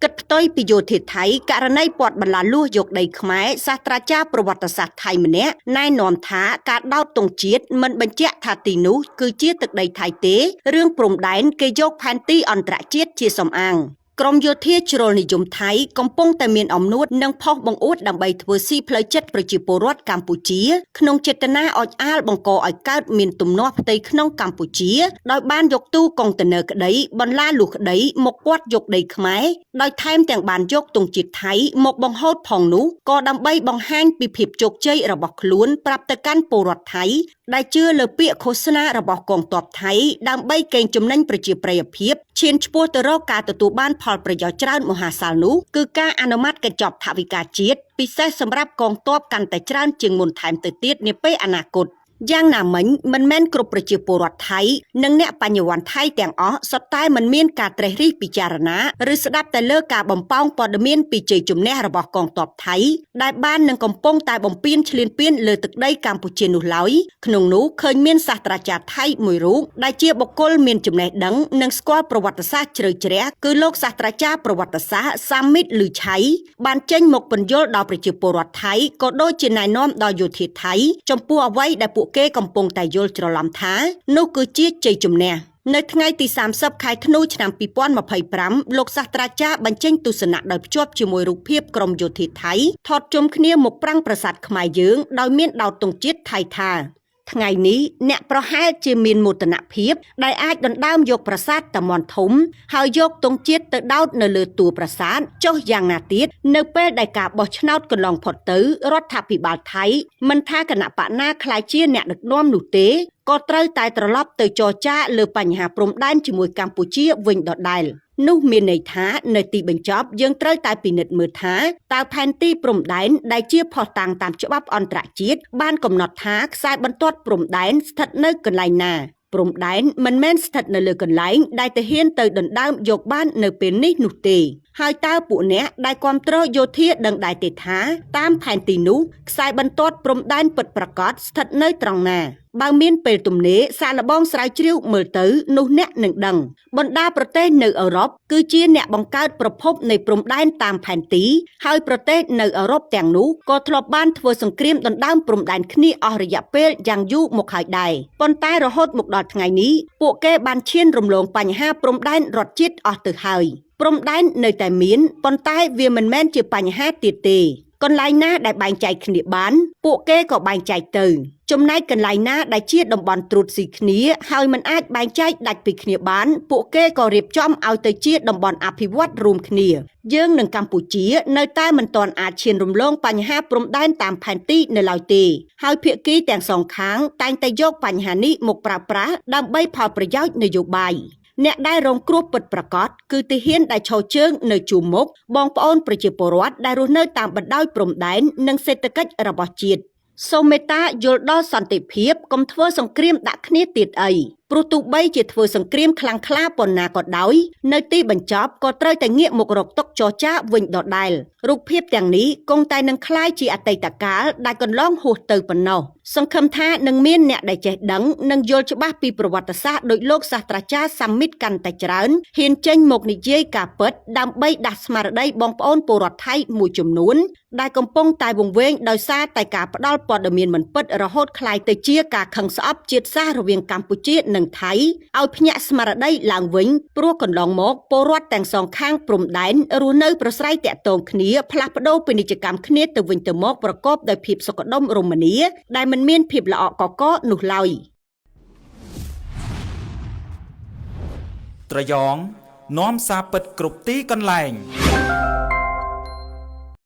គិតផ្ទុយពីយោធាថៃករណីពាត់បន្លាលួសយកដីខ្មែរសាស្ត្រាចារ្យប្រវត្តិសាស្ត្រថៃម្នាក់ណែនាំថាការដោតទង់ជាតិមិនបញ្ជាក់ថាទីនោះគឺជាទឹកដីថៃទេរឿងព្រំដែនគេយកផែនទីអន្តរជាតិជាសំអាងក្រមយោធាជ្រុលនិយមថៃកំពុងតែមានអំនួតនិងផុសបង្អួតដើម្បីធ្វើស៊ីផ្លូវចិត្តប្រជាពលរដ្ឋកម្ពុជាក្នុងចេតនាអោចអាលបង្កឲ្យកើតមានទំនាស់ផ្ទៃក្នុងកម្ពុជាដោយបានយកទូកុងតឺន័រក្តីបន្លាលួសក្តីមកពាត់យកដីខ្មែរដោយថែមទាំងបានយកទង់ជាតិថៃមកបង្ហូតផងនោះក៏ដើម្បីបង្ហាញពីភាពជោគជ័យរបស់ខ្លួនប្រាប់ទៅកាន់ពលរដ្ឋថៃដែលជឿលើពាក្យឃោសនារបស់កងទ័ពថៃដើម្បីកេងចំណេញប្រជាប្រិយភាពឈានឆ្ពោះទៅរកការទទួលបានផលប្រយោជន៍ច្រើនមហាសាលនោះគឺការអនុម័តកញ្ចប់ថវិកាជាតិពិសេសសម្រាប់កងទ័ពកាន់តែច្រើនជាងមុនថែមទៅទៀតនាពេលអនាគតយ៉ាងណាមិញមិនមែនគ្រប់ប្រជាពលរដ្ឋថៃនិងអ្នកបញ្ញវន្តថៃទាំងអស់សុទ្ធតែមិនមានការត្រេះរិះពិចារណាឬស្ដាប់តែលើការបំផោងព័ត៌មានពីជ័យជំនះរបស់កងទ័ពថៃដែលបាននឹងកំពុងតែបំពានឈ្លានពានលើទឹកដីកម្ពុជានោះឡើយក្នុងនោះឃើញមានសាស្ត្រាចារ្យថៃមួយរូបដែលជាបុគ្គលមានចំណេះដឹងនិងស្គាល់ប្រវត្តិសាស្ត្រជ្រៅជ្រះគឺលោកសាស្ត្រាចារ្យប្រវត្តិសាស្ត្រសាមិតលឺឆៃបានចេញមកពន្យល់ដល់ប្រជាពលរដ្ឋថៃក៏ដូចជាណែនាំដល់យោធាថៃចំពោះអ្វីដែលពួកគេកំពុងតែយល់ច្រឡំថានោះគឺជាជ័យជំនះនៅថ្ងៃទី30ខែធ្នូឆ្នាំ2025លោកសាស្ត្រាចារ្យបញ្ចេញទស្សនៈដោយភ្ជាប់ជាមួយរូបភាពក្រុមយោធាថៃថតជុំគ្នាមកប្រាំងប្រាសាទខ្មែរយើងដោយមានដោតទង់ជាតិថៃថាថ្ងៃនេះអ្នកប្រហែលជាមានមោទនភាពដែលអាចដណ្ដើមយកប្រាសាទតាមាន់ធំហើយយកទង់ជាតិទៅដោតនៅលើតួប្រាសាទចុះយ៉ាងណាទៀតនៅពេលដែលការបោះឆ្នោតកន្លងផុតទៅរដ្ឋាភិបាលថៃមិនថាគណៈបកណាក្លាយជាអ្នកដឹកនាំនោះទេក៏ត្រូវតែត្រឡប់ទៅចរចាលើបញ្ហាព្រំដែនជាមួយកម្ពុជាវិញដដែលនោះមានន័យថានៅទីបញ្ចប់យើងត្រូវតែពិនិត្យមើលថាតើផែនទីព្រំដែនដែលជាភស្តុតាងតាមច្បាប់អន្តរជាតិបានកំណត់ថាខ្សែបន្ទាត់ព្រំដែនស្ថិតនៅកន្លែងណាព្រំដែនមិនមែនស្ថិតនៅលើកន្លែងដែលទាហានទៅដណ្ដើមយកបាននៅពេលនេះនោះទេហើយតើពួកអ្នកដែលគ្រប់គ្រងយោធាដឹងដែរទេថាតាមផែនទីនោះខ្សែបន្ទាត់ព្រំដែនពិតប្រាកដស្ថិតនៅត្រង់ណាបើមានពេលទំនេរសាកល្បងស្រាវជ្រាវមើលទៅនោះអ្នកនឹងដឹងបណ្ដាប្រទេសនៅអឺរ៉ុបគឺជាអ្នកបង្កើតប្រភពនៃព្រំដែនតាមផែនទីហើយប្រទេសនៅអឺរ៉ុបទាំងនោះក៏ធ្លាប់បានធ្វើសង្គ្រាមដណ្ដើមព្រំដែនគ្នាអស់រយៈពេលយ៉ាងយូរមកហើយដែរប៉ុន្តែរហូតមកដល់ថ្ងៃនេះពួកគេបានឈានរំលងបញ្ហាព្រំដែនរដ្ឋជាតិអស់ទៅហើយព្រំដែននៅតែមានប៉ុន្តែវាមិនមែនជាបញ្ហាទៀតទេកន្លែងណាដែលបែងចែកគ្នាបានពួកគេក៏បែងចែកទៅចំណែកកន្លែងណាដែលជាតំបន់ត្រួតស៊ីគ្នាហើយមិនអាចបែងចែកដាច់ពីគ្នាបានពួកគេក៏រៀបចំឲ្យទៅជាតំបន់អភិវឌ្ឍរួមគ្នាយើងនិងកម្ពុជានៅតែមិនទាន់អាចឈានរំលងបញ្ហាព្រំដែនតាមផែនទីនៅឡើយទេហើយភាគីទាំងសងខាងតែងតែយកបញ្ហានេះមកប្រើប្រាស់ដើម្បីផលប្រយោជន៍នយោបាយអ្នកដែលរងគ្រោះពិតប្រាកដគឺទាហានដែលឈរជើងនៅជួរមុខបងប្អូនប្រជាពលរដ្ឋដែលរស់នៅតាមបណ្ដោយព្រំដែននិងសេដ្ឋកិច្ចរបស់ជាតិសូមមេត្តាយល់ដល់សន្តិភាពកុំធ្វើសង្គ្រាមដាក់គ្នាទៀតអីព្រោះទោះបីជាធ្វើសង្គ្រាមខ្លាំងក្លាប៉ុណ្ណាក៏ដោយនៅទីបញ្ចប់ក៏ត្រូវតែងាកមករកតុចរចាវិញដដែលរូបភាពទាំងនេះគង់តែនឹងคล้ายជាអតីតកាលដែលកន្លងហួសទៅប៉ុណ្ណោះសង្ឃឹមថានឹងមានអ្នកដែលចេះដឹងនិងយល់ច្បាស់ពីប្រវត្តិសាស្ត្រដោយលោកសាស្ត្រាចារ្យសាមិតកាន់តែច្រើនហ៊ានចេញមកនិយាយការពិតដើម្បីដាស់ស្មារតីបងប្អូនពលរដ្ឋថៃមួយចំនួនដែលកំពុងតែវង្វេងដោយសារតែការផ្ដាល់ព័ត៌មានមិនពិតរហូតคล้ายទៅជាការខឹងស្អប់ជាតិសាសន៍រវាងកម្ពុជានិងថៃឲ្យភ្ញាក់ស្មារតីឡើងវិញព្រោះកន្លងមកពលរដ្ឋទាំងសងខាងព្រំដែនរស់នៅប្រស្រ័យតាក់ទងគ្នាផ្លាស់ប្ដូរពាណិជ្ជកម្មគ្នាទៅវិញទៅមកប្រកបដោយភាពសុខដុមរមនាដែលមិនមានភាពល្អក់កកនោះឡើយត្រយងនាំសារពិតគ្រប់ទីកន្លែង